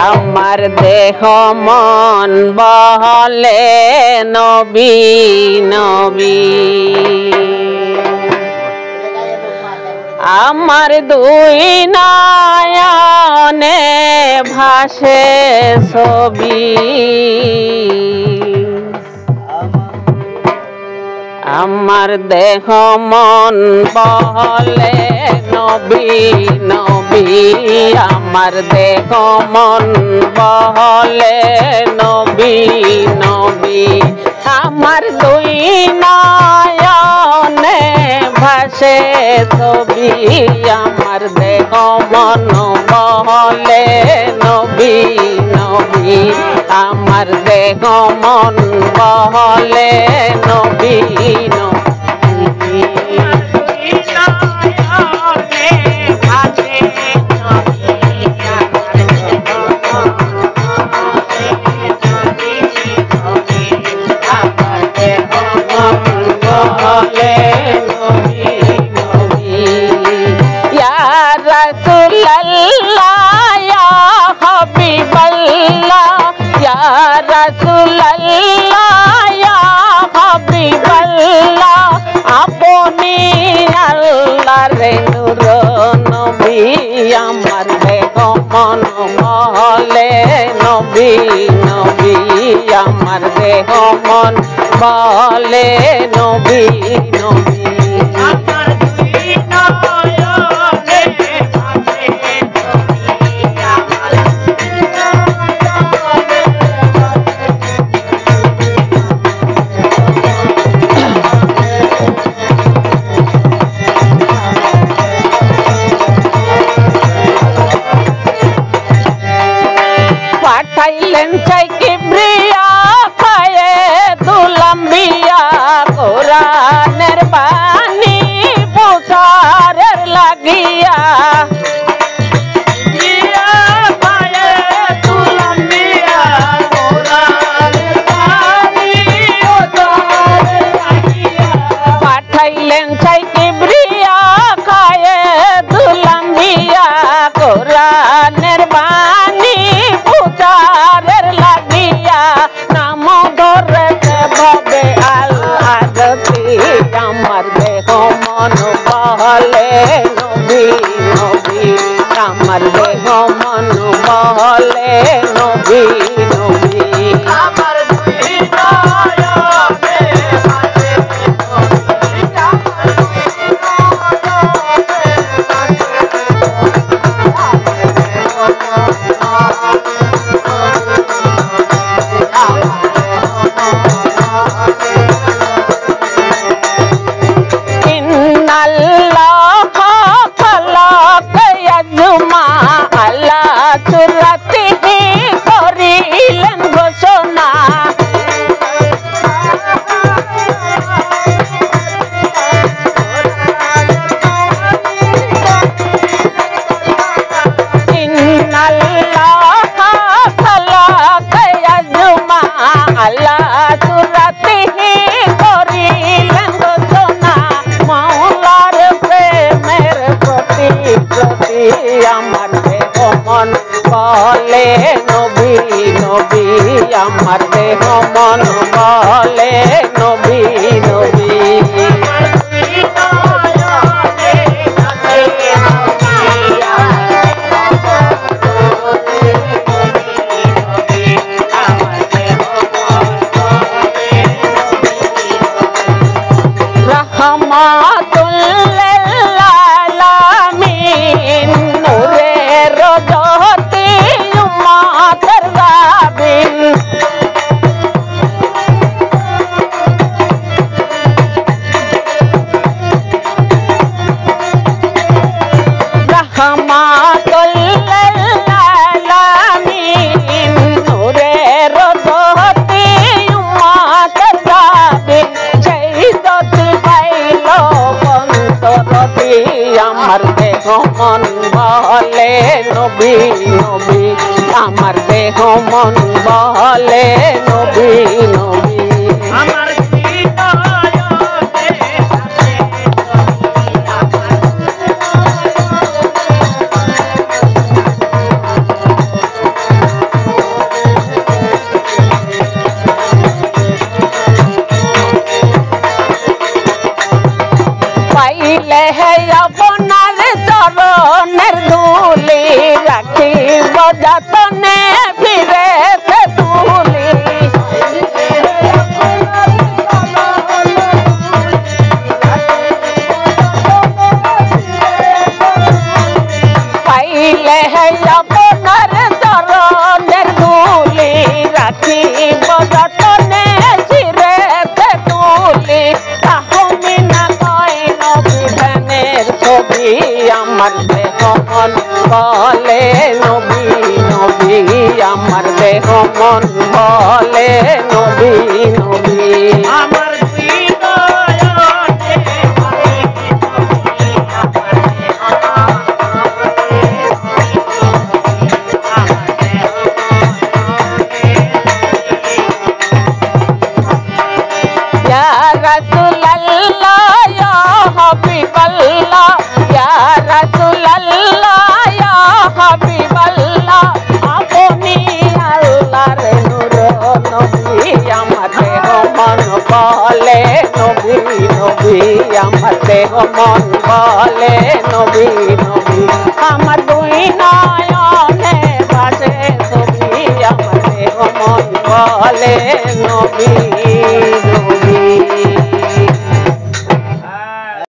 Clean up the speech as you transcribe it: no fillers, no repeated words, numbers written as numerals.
আমার দেহ মন বলে নবী নবী আমার দুই নয়নে ভাসে ছবি আমার দেহ মন বলে নবী নবী আমার দেহ মন বলে নবী নবী আমার দুই নয়নে ভাসে ছবি আমার দেহ মন বলে নবী নবী আমার দেহ মন বলে নবী নবী আপনি আল্লাহর নূর নবী আমার দেহ মন বলে নবী নবী আমার দেহ মন বলে নবী নবী পাঠাইলেন চাই কিবরিয়া খায়ে দুলাম্বিয়া কোরআনের বাণী প্রচারের লাগিয়া পাঠাইলেন চাই কিবরিয়া খায়ে দুলাম্বিয়া কোরআনের বাণী প্রচারের লাগিয়া নাম ধরেছে ভবে আল-আদতি আমার দেহ মন বলে নবী নবী আমার দেহ মন বলে নবী নবী আমার আমার দেহ মন বলে নবী নবী আমার দেহ মন বলে নবী নবী আমার দেহ মন বলে নবী নবী আমার দেহ মন বলে নবী নবী আমার যতনে ফিরে তুলি পাইলে আপনার চরণের ধুলি রাখিব যতনে চিরে তুলি তাহমি না কয় নবীনের ছবি আমার দেহ মন বলে নবী নবী আমার দেহ মন বলে নবী নবী আমার रसूल अल्लाह या हबीब अल्लाह या रसूल अल्लाह या हबीब अल्लाह अपनी अल्लाह रे नूर नबी আমাতে মন বলে নবী নবী আমাতে মন বলে নবী নবী আমার দুই নয়নে ভাসে ছবি আমাতে মন বলে নবী